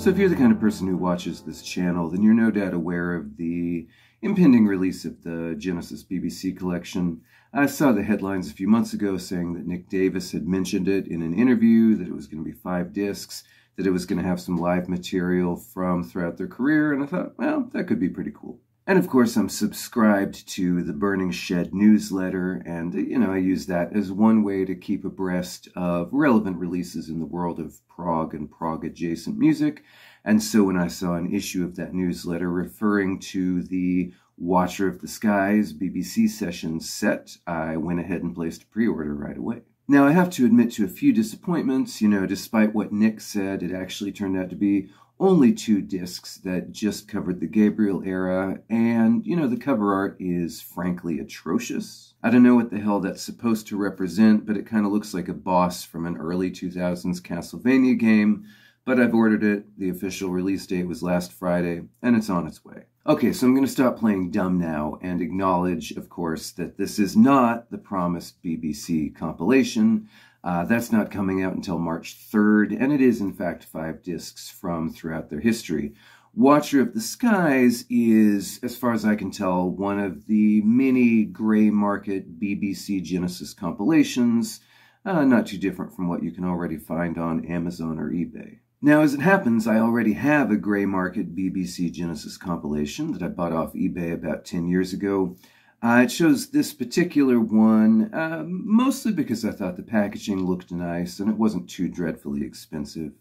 So if you're the kind of person who watches this channel, then you're no doubt aware of the impending release of the Genesis BBC collection. I saw the headlines a few months ago saying that Nick Davis had mentioned it in an interview, that it was going to be 5 discs, that it was going to have some live material from throughout their career, and I thought, well, that could be pretty cool. And of course, I'm subscribed to the Burning Shed newsletter, and, I use that as one way to keep abreast of relevant releases in the world of prog and prog-adjacent music. And so when I saw an issue of that newsletter referring to the Watcher of the Skies BBC Sessions set, I went ahead and placed a pre-order right away. Now, I have to admit to a few disappointments. Despite what Nick said, it actually turned out to be only 2 discs that just covered the Gabriel era, and, the cover art is frankly atrocious. I don't know what the hell that's supposed to represent, but it kind of looks like a boss from an early 2000s Castlevania game, but I've ordered it. The official release date was last Friday, and it's on its way. Okay, so I'm going to stop playing dumb now and acknowledge, of course, that this is not the promised BBC compilation. That's not coming out until March 3rd, and it is, in fact, 5 discs from throughout their history. Watcher of the Skies is, as far as I can tell, one of the many gray market BBC Genesis compilations, not too different from what you can already find on Amazon or eBay. Now, as it happens, I already have a gray market BBC Genesis compilation that I bought off eBay about 10 years ago. I chose this particular one mostly because I thought the packaging looked nice and it wasn't too dreadfully expensive.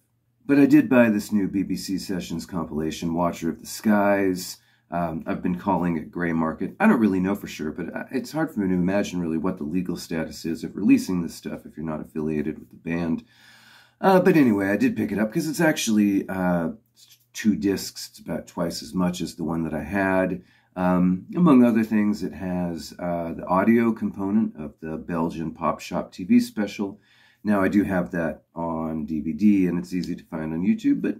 But I did buy this new BBC Sessions compilation, Watcher of the Skies. I've been calling it gray market. I don't really know for sure, but it's hard for me to imagine really what the legal status is of releasing this stuff if you're not affiliated with the band. But anyway, I did pick it up because it's actually 2 discs. It's about twice as much as the one that I had. Among other things, it has the audio component of the Belgian Pop Shop TV special. Now, I do have that on DVD, and it's easy to find on YouTube, but,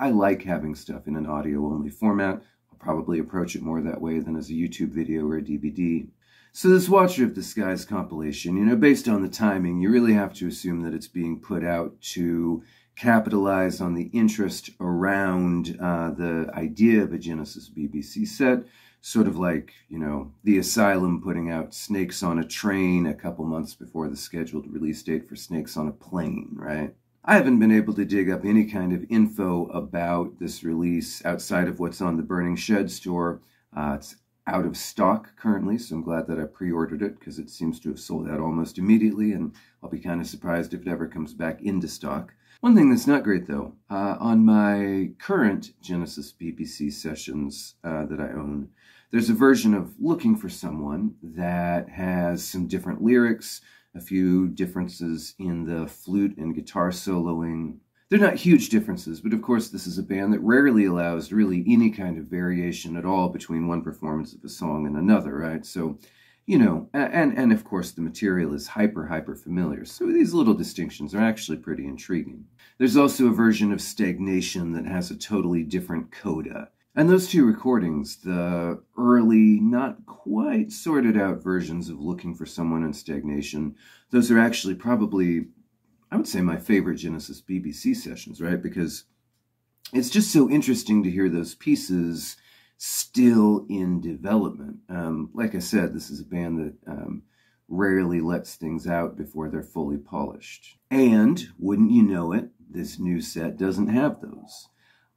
I like having stuff in an audio-only format. I'll probably approach it more that way than as a YouTube video or a DVD. So this Watcher of the Skies compilation, based on the timing, you really have to assume that it's being put out to capitalize on the interest around the idea of a Genesis BBC set, sort of like, The Asylum putting out Snakes on a Train a couple months before the scheduled release date for Snakes on a Plane, right? I haven't been able to dig up any kind of info about this release outside of what's on the Burning Shed store. It's out of stock currently, so I'm glad that I pre-ordered it because it seems to have sold out almost immediately, and I'll be kind of surprised if it ever comes back into stock. One thing that's not great, though, on my current Genesis BBC Sessions that I own, there's a version of Looking for Someone that has some different lyrics, a few differences in the flute and guitar soloing. They're not huge differences, but of course this is a band that rarely allows really any kind of variation at all between one performance of a song and another, right? So, and of course the material is hyper familiar, so these little distinctions are actually pretty intriguing. There's also a version of Stagnation that has a totally different coda. And those 2 recordings, the early, not quite sorted out versions of Looking for Someone and Stagnation, those are actually probably, I would say, my favorite Genesis BBC sessions, right? Because it's just so interesting to hear those pieces still in development. Like I said, this is a band that rarely lets things out before they're fully polished. And, wouldn't you know it, this new set doesn't have those.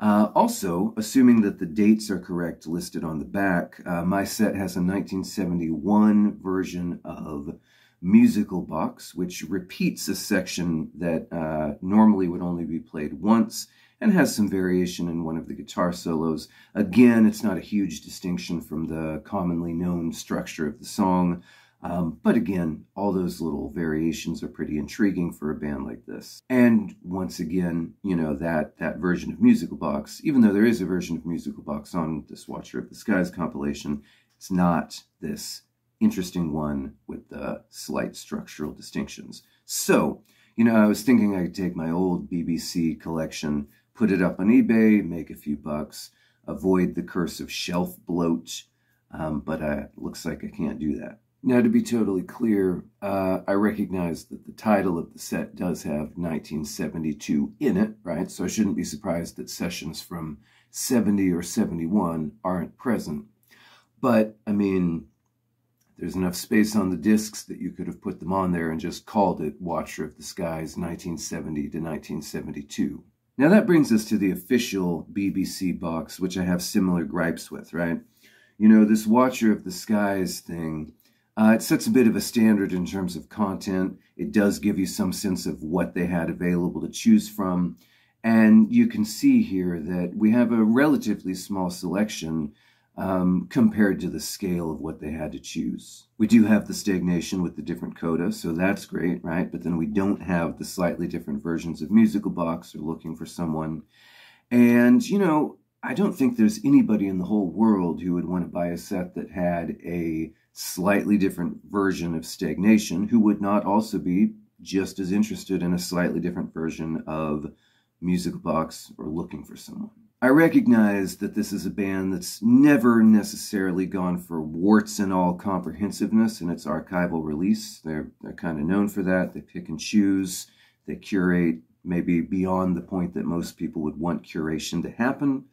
Also, assuming that the dates are correct listed on the back, my set has a 1971 version of Musical Box, which repeats a section that normally would only be played once and has some variation in one of the guitar solos. Again, it's not a huge distinction from the commonly known structure of the song, but again, all those little variations are pretty intriguing for a band like this. And once again, that version of Musical Box, even though there is a version of Musical Box on this Watcher of the Skies compilation, it's not this interesting one with the slight structural distinctions. So, I was thinking I could take my old BBC collection, put it up on eBay, make a few bucks, avoid the curse of shelf bloat, but it looks like I can't do that. Now, to be totally clear, I recognize that the title of the set does have 1972 in it, right? So I shouldn't be surprised that sessions from 70 or 71 aren't present. But, I mean, there's enough space on the discs that you could have put them on there and just called it Watcher of the Skies 1970 to 1972. Now that brings us to the official BBC box, which I have similar gripes with, right? You know, this Watcher of the Skies thing, it sets a bit of a standard in terms of content. It does give you some sense of what they had available to choose from. And you can see here that we have a relatively small selection compared to the scale of what they had to choose. We do have the stagnation with the different coda, so that's great, right? But then we don't have the slightly different versions of Musical Box or Looking for Someone. And, you know, I don't think there's anybody in the whole world who would want to buy a set that had a slightly different version of Stagnation, who would not also be just as interested in a slightly different version of Musical Box or Looking for Someone. I recognize that this is a band that's never necessarily gone for warts and all comprehensiveness in its archival release. They're kind of known for that. They pick and choose. They curate maybe beyond the point that most people would want curation to happen.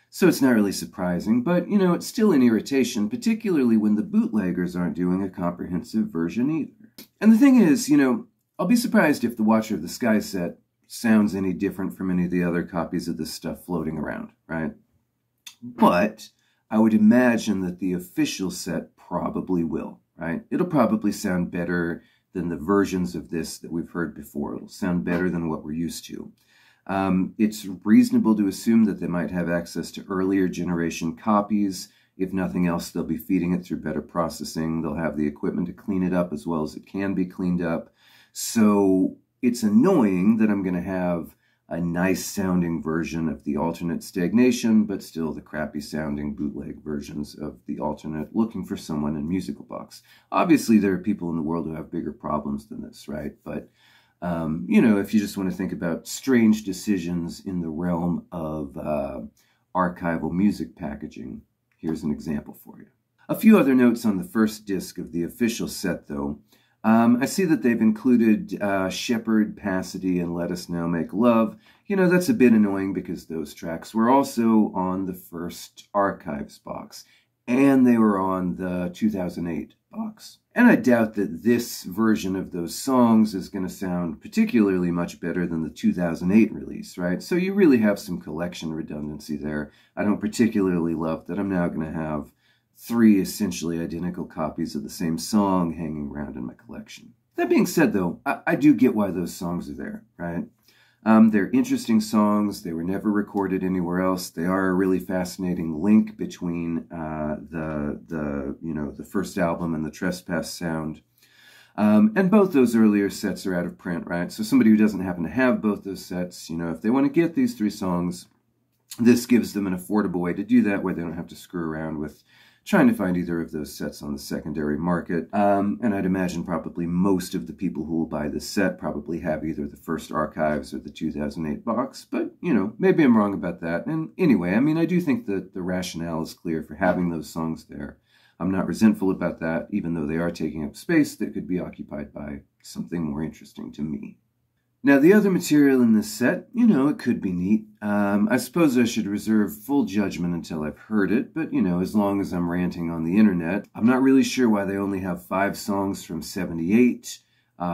So it's not really surprising, but, you know, it's still an irritation, particularly when the bootleggers aren't doing a comprehensive version either. And the thing is, you know, I'll be surprised if the Watcher of the Sky set sounds any different from any of the other copies of this stuff floating around, right? But I would imagine that the official set probably will, right? It'll probably sound better than the versions of this that we've heard before. It'll sound better than what we're used to. It's reasonable to assume that they might have access to earlier generation copies. If nothing else, they'll be feeding it through better processing. They'll have the equipment to clean it up as well as it can be cleaned up. So it's annoying that I'm going to have a nice sounding version of the alternate Stagnation, but still the crappy sounding bootleg versions of the alternate Looking for Someone in Musical Box. Obviously, there are people in the world who have bigger problems than this, right? But you know, if you just want to think about strange decisions in the realm of archival music packaging, here's an example for you. A few other notes on the first disc of the official set, though. I see that they've included Shepherd, Pasadena, and Let Us Now Make Love. You know, that's a bit annoying because those tracks were also on the first Archives box, and they were on the 2008 box. And I doubt that this version of those songs is going to sound particularly much better than the 2008 release, right? So you really have some collection redundancy there. I don't particularly love that I'm now going to have 3 essentially identical copies of the same song hanging around in my collection. That being said, though, I do get why those songs are there, right? They're interesting songs. They were never recorded anywhere else. They are a really fascinating link between the first album and the Trespass sound. And both those earlier sets are out of print, right? So somebody who doesn't happen to have both those sets, you know, if they want to get these 3 songs, this gives them an affordable way to do that where they don't have to screw around with trying to find either of those sets on the secondary market. And I'd imagine probably most of the people who will buy this set probably have either the first Archives or the 2008 box, but, you know, maybe I'm wrong about that. And anyway, I mean, I do think that the rationale is clear for having those songs there. I'm not resentful about that, even though they are taking up space that could be occupied by something more interesting to me. Now, the other material in this set, you know, it could be neat. I suppose I should reserve full judgment until I've heard it, but, you know, as long as I'm ranting on the internet, I'm not really sure why they only have 5 songs from 78.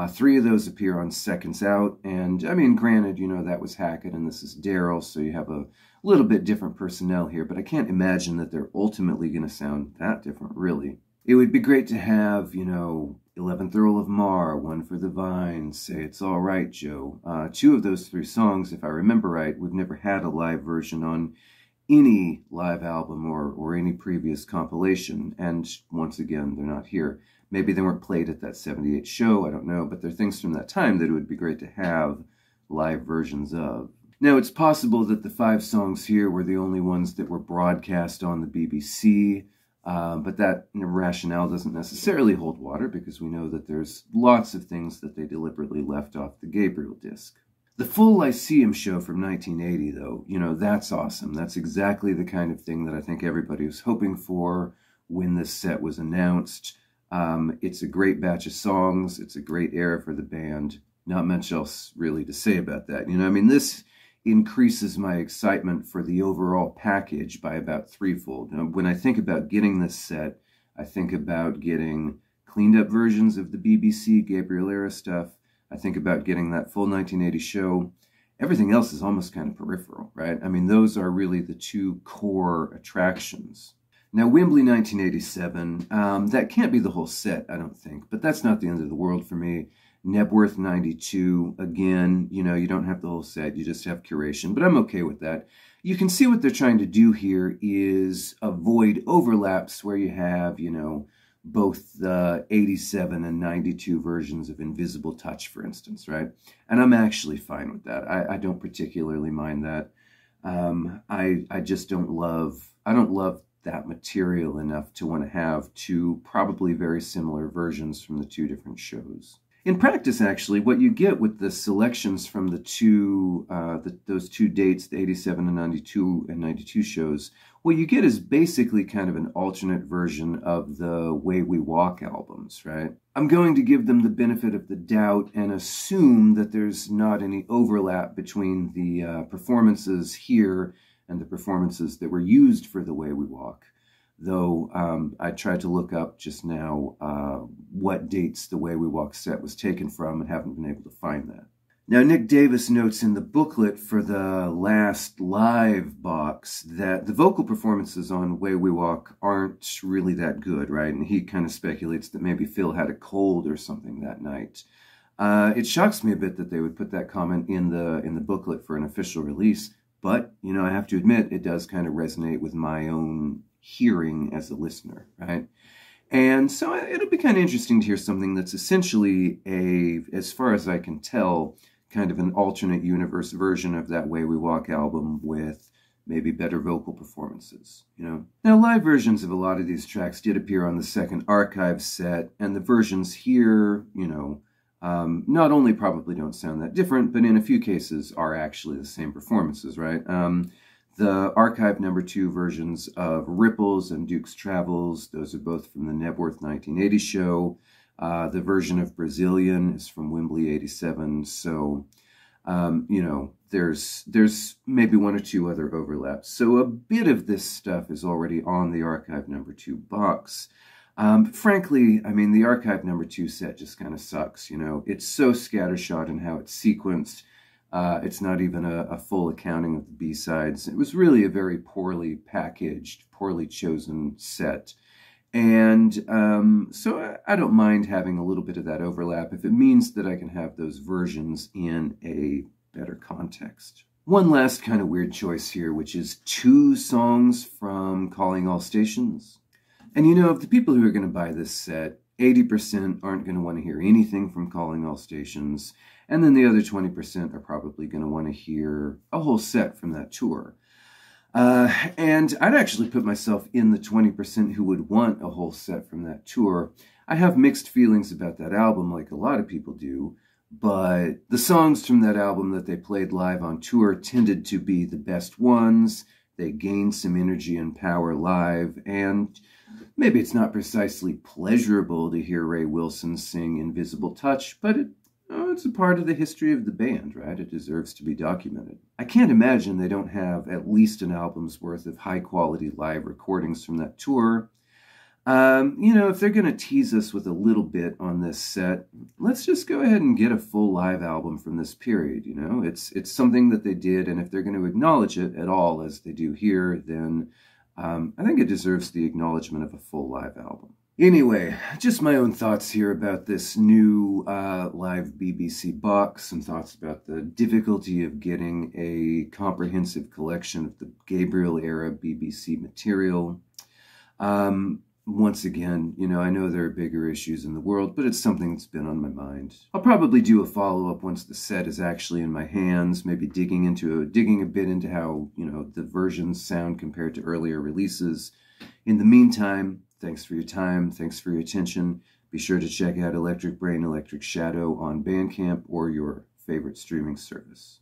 3 of those appear on Seconds Out, and, I mean, granted, you know, that was Hackett and this is Daryl, so you have a little bit different personnel here, but I can't imagine that they're ultimately going to sound that different, really. It would be great to have, you know, 11th Earl of Mar, One for the Vine, Say It's All Right, Joe. 2 of those 3 songs, if I remember right, we've never had a live version on any live album or any previous compilation. And once again, they're not here. Maybe they weren't played at that 78 show, I don't know, but they're things from that time that it would be great to have live versions of. Now, it's possible that the 5 songs here were the only ones that were broadcast on the BBC, but that rationale doesn't necessarily hold water because we know that there's lots of things that they deliberately left off the Gabriel disc. The full Lyceum show from 1980, though, you know, that's awesome. That's exactly the kind of thing that I think everybody was hoping for when this set was announced. It's a great batch of songs. It's a great era for the band. Not much else really to say about that. You know, I mean, this increases my excitement for the overall package by about threefold. You know, when I think about getting this set, I think about getting cleaned up versions of the BBC Gabriel era stuff. I think about getting that full 1980 show. Everything else is almost kind of peripheral, right? I mean, those are really the two core attractions. Now, Wembley 1987, that can't be the whole set, I don't think, but that's not the end of the world for me. Nebworth 92, again, you know, you don't have the whole set, you just have curation, but I'm okay with that. You can see what they're trying to do here is avoid overlaps where you have, you know, both the 87 and 92 versions of Invisible Touch, for instance, right? And I'm actually fine with that. I don't particularly mind that. I just don't love that material enough to want to have two probably very similar versions from the two different shows. In practice, actually, what you get with the selections from the two, those two dates, the 87 and 92 shows, what you get is basically kind of an alternate version of the Way We Walk albums, right? I'm going to give them the benefit of the doubt and assume that there's not any overlap between the performances here and the performances that were used for The Way We Walk. Though I tried to look up just now what dates The Way We Walk set was taken from and haven't been able to find that. Now, Nick Davis notes in the booklet for the last live box that the vocal performances on Way We Walk aren't really that good, right? And he kind of speculates that maybe Phil had a cold or something that night. It shocks me a bit that they would put that comment in the booklet for an official release, but, you know, I have to admit, it does kind of resonate with my own hearing as a listener, right? And so it'll be kind of interesting to hear something that's essentially as far as I can tell, kind of an alternate universe version of that Way We Walk album with maybe better vocal performances, you know? Now, live versions of a lot of these tracks did appear on the second archive set, and the versions here, you know, not only probably don't sound that different, but in a few cases are actually the same performances, right? The archive #2 versions of Ripples and Duke's Travels, those are both from the Nebworth 1980 show. The version of Brazilian is from Wembley 87. So, you know, there's maybe one or two other overlaps. So a bit of this stuff is already on the archive #2 box. Frankly, I mean, the archive #2 set just kind of sucks, you know. It's so scattershot in how it's sequenced. It's not even a full accounting of the B-sides. It was really a very poorly packaged, poorly chosen set. And so I don't mind having a little bit of that overlap if it means that I can have those versions in a better context. One last kind of weird choice here, which is 2 songs from Calling All Stations. And you know, of the people who are going to buy this set, 80% aren't going to want to hear anything from Calling All Stations. And then the other 20% are probably going to want to hear a whole set from that tour. And I'd actually put myself in the 20% who would want a whole set from that tour. I have mixed feelings about that album, like a lot of people do, but the songs from that album that they played live on tour tended to be the best ones. They gained some energy and power live, and maybe it's not precisely pleasurable to hear Ray Wilson sing Invisible Touch, but it's a part of the history of the band, right? It deserves to be documented. I can't imagine they don't have at least an album's worth of high-quality live recordings from that tour. You know, if they're going to tease us with a little bit on this set, let's just go ahead and get a full live album from this period, you know? It's something that they did, and if they're going to acknowledge it at all, as they do here, then I think it deserves the acknowledgement of a full live album. Anyway, just my own thoughts here about this new live BBC box, some thoughts about the difficulty of getting a comprehensive collection of the Gabriel-era BBC material. Once again, you know, I know there are bigger issues in the world, but it's something that's been on my mind. I'll probably do a follow-up once the set is actually in my hands, maybe digging a bit into how, you know, the versions sound compared to earlier releases. In the meantime, thanks for your time, thanks for your attention. Be sure to check out Electric Brain, Electric Shadow on Bandcamp or your favorite streaming service.